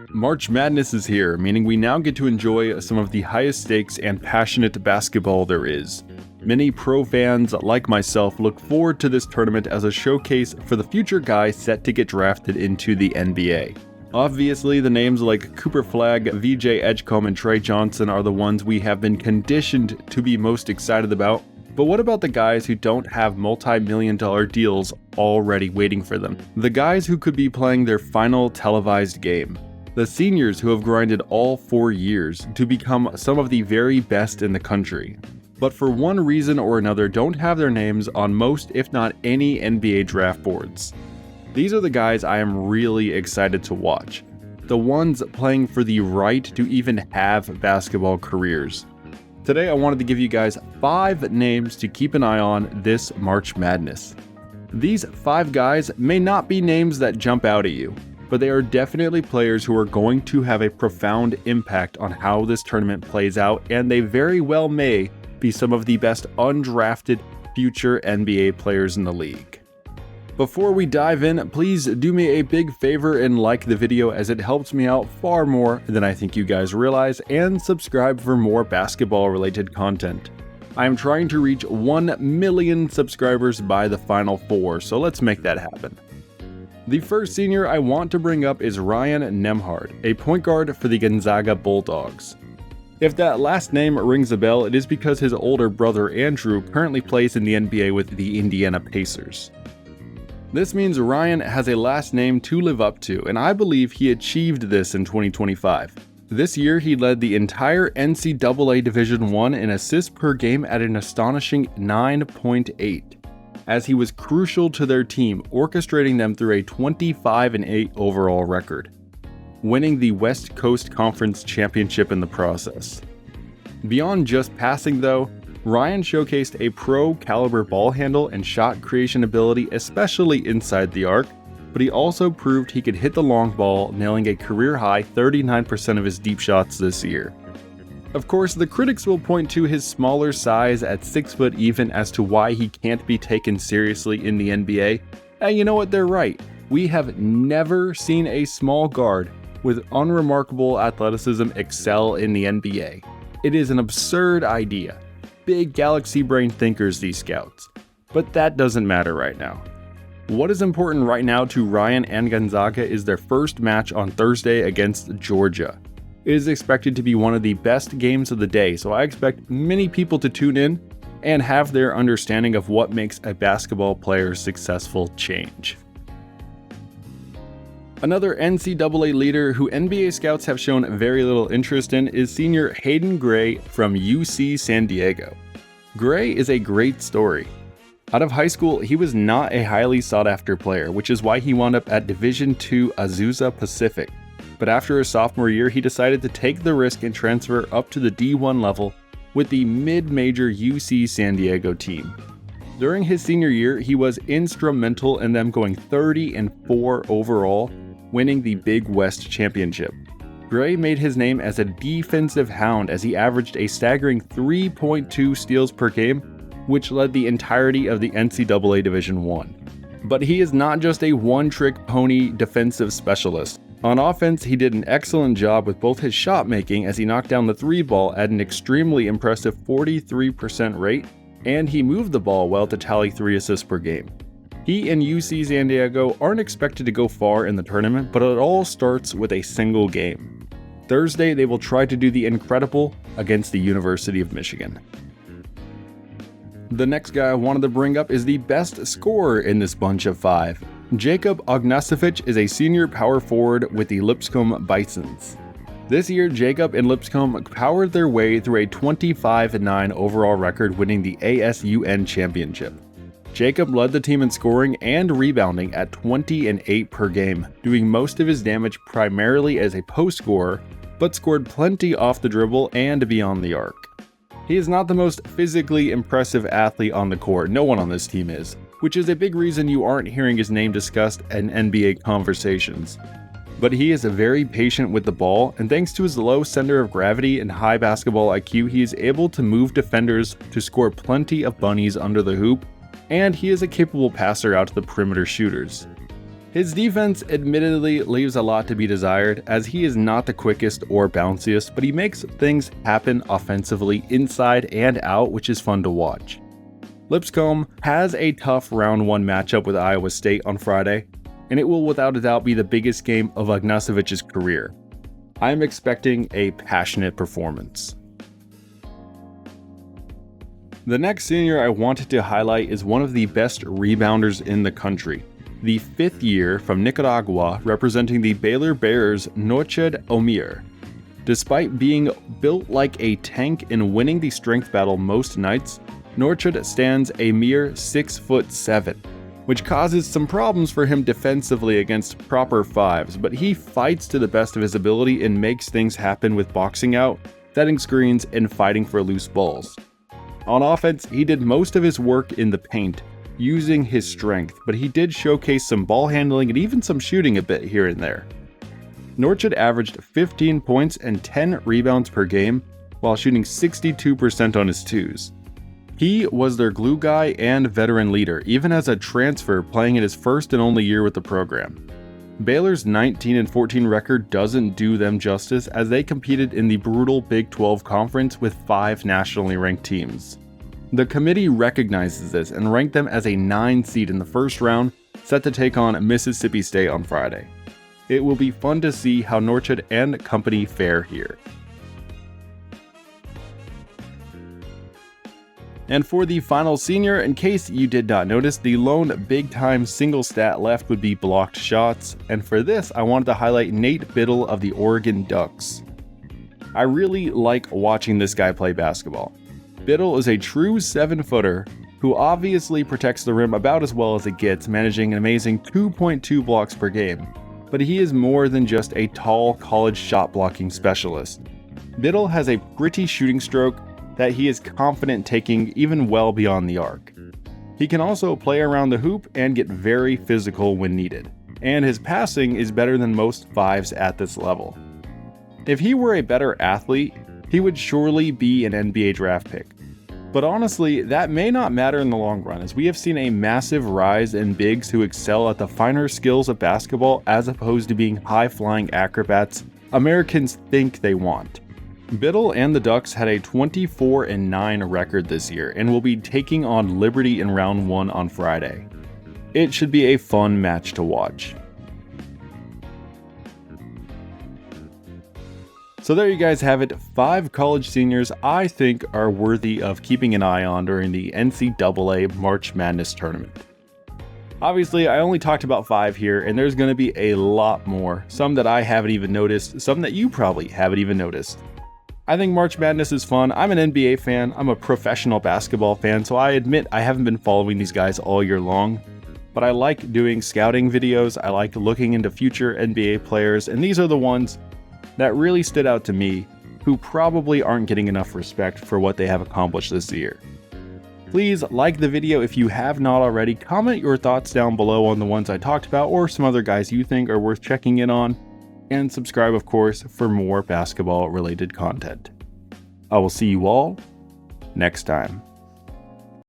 March Madness is here, meaning we now get to enjoy some of the highest stakes and passionate basketball there is. Many pro fans, like myself, look forward to this tournament as a showcase for the future guys set to get drafted into the NBA. Obviously, the names like Cooper Flagg, VJ Edgecombe, and Trey Johnson are the ones we have been conditioned to be most excited about. But what about the guys who don't have multi-million-dollar deals already waiting for them? The guys who could be playing their final televised game. The seniors who have grinded all 4 years to become some of the very best in the country, but for one reason or another don't have their names on most, if not any, NBA draft boards. These are the guys I am really excited to watch. The ones playing for the right to even have basketball careers. Today I wanted to give you guys 5 names to keep an eye on this March Madness. These 5 guys may not be names that jump out at you, but they are definitely players who are going to have a profound impact on how this tournament plays out, and they very well may be some of the best undrafted future NBA players in the league. Before we dive in, please do me a big favor and like the video, as it helps me out far more than I think you guys realize, and subscribe for more basketball related content. I am trying to reach 1 million subscribers by the final 4, so let's make that happen. The first senior I want to bring up is Ryan Nembhard, a point guard for the Gonzaga Bulldogs. If that last name rings a bell, it is because his older brother Andrew currently plays in the NBA with the Indiana Pacers. This means Ryan has a last name to live up to, and I believe he achieved this in 2025. This year, he led the entire NCAA Division I in assists per game at an astonishing 9.8, as he was crucial to their team, orchestrating them through a 25-8 overall record, winning the West Coast Conference Championship in the process. Beyond just passing though, Ryan showcased a pro-caliber ball handle and shot creation ability, especially inside the arc, but he also proved he could hit the long ball, nailing a career-high 39% of his deep shots this year. Of course, the critics will point to his smaller size at 6 foot even as to why he can't be taken seriously in the NBA, and you know what, they're right. We have never seen a small guard with unremarkable athleticism excel in the NBA. It is an absurd idea. Big galaxy brain thinkers, these scouts. But that doesn't matter right now. What is important right now to Ryan and Gonzaga is their first match on Thursday against Georgia. It is expected to be one of the best games of the day, so I expect many people to tune in and have their understanding of what makes a basketball player successful change. Another NCAA leader who NBA scouts have shown very little interest in is senior Hayden Gray from UC San Diego. Gray is a great story. Out of high school, he was not a highly sought-after player, which is why he wound up at Division II Azusa Pacific. But after his sophomore year, he decided to take the risk and transfer up to the D1 level with the mid-major UC San Diego team. During his senior year, he was instrumental in them going 30-4 overall, winning the Big West Championship. Gray made his name as a defensive hound as he averaged a staggering 3.2 steals per game, which led the entirety of the NCAA Division I. But he is not just a one-trick pony defensive specialist. On offense, he did an excellent job with both his shot making as he knocked down the 3 ball at an extremely impressive 43% rate, and he moved the ball well to tally 3 assists per game. He and UC San Diego aren't expected to go far in the tournament, but it all starts with a single game. Thursday, they will try to do the incredible against the University of Michigan. The next guy I wanted to bring up is the best scorer in this bunch of 5. Jacob Ognjatovic is a senior power forward with the Lipscomb Bisons. This year, Jacob and Lipscomb powered their way through a 25-9 overall record, winning the ASUN championship. Jacob led the team in scoring and rebounding at 20 and 8 per game, doing most of his damage primarily as a post scorer, but scored plenty off the dribble and beyond the arc. He is not the most physically impressive athlete on the court, no one on this team is, which is a big reason you aren't hearing his name discussed in NBA conversations. But he is very patient with the ball, and thanks to his low center of gravity and high basketball IQ, he is able to move defenders to score plenty of bunnies under the hoop, and he is a capable passer out to the perimeter shooters. His defense admittedly leaves a lot to be desired, as he is not the quickest or bounciest, but he makes things happen offensively inside and out, which is fun to watch. Lipscomb has a tough round 1 matchup with Iowa State on Friday, and it will without a doubt be the biggest game of Ognjenović's career. I am expecting a passionate performance. The next senior I wanted to highlight is one of the best rebounders in the country. The 5th year from Nicaragua, representing the Baylor Bears, Norchad Omier. Despite being built like a tank and winning the strength battle most nights, Norchad stands a mere 6'7", which causes some problems for him defensively against proper 5s, but he fights to the best of his ability and makes things happen with boxing out, setting screens, and fighting for loose balls. On offense, he did most of his work in the paint, using his strength, but he did showcase some ball handling and even some shooting a bit here and there. Norchad averaged 15 points and 10 rebounds per game, while shooting 62% on his 2s. He was their glue guy and veteran leader, even as a transfer playing in his first and only year with the program. Baylor's 19-14 record doesn't do them justice, as they competed in the brutal Big 12 conference with 5 nationally ranked teams. The committee recognizes this and ranked them as a 9 seed in the first round, set to take on Mississippi State on Friday. It will be fun to see how Norchad and company fare here. And for the final senior, in case you did not notice, the lone big-time single stat left would be blocked shots, and for this I wanted to highlight Nate Biddle of the Oregon Ducks. I really like watching this guy play basketball. Biddle is a true 7-footer who obviously protects the rim about as well as it gets, managing an amazing 2.2 blocks per game. But he is more than just a tall college shot blocking specialist. Biddle has a pretty shooting stroke that he is confident taking even well beyond the arc. He can also play around the hoop and get very physical when needed, and his passing is better than most 5s at this level. If he were a better athlete, he would surely be an NBA draft pick. But honestly, that may not matter in the long run, as we have seen a massive rise in bigs who excel at the finer skills of basketball as opposed to being high-flying acrobats Americans think they want. Biddle and the Ducks had a 24-9 record this year and will be taking on Liberty in round 1 on Friday. It should be a fun match to watch. So there you guys have it, 5 college seniors I think are worthy of keeping an eye on during the NCAA March Madness tournament. Obviously, I only talked about 5 here, and there's going to be a lot more, some that I haven't even noticed, some that you probably haven't even noticed. I think March Madness is fun. I'm an NBA fan, I'm a professional basketball fan, so I admit I haven't been following these guys all year long. But I like doing scouting videos, I like looking into future NBA players, and these are the ones that really stood out to me, who probably aren't getting enough respect for what they have accomplished this year. Please like the video if you have not already, comment your thoughts down below on the ones I talked about or some other guys you think are worth checking in on, and subscribe of course for more basketball related content. I will see you all next time.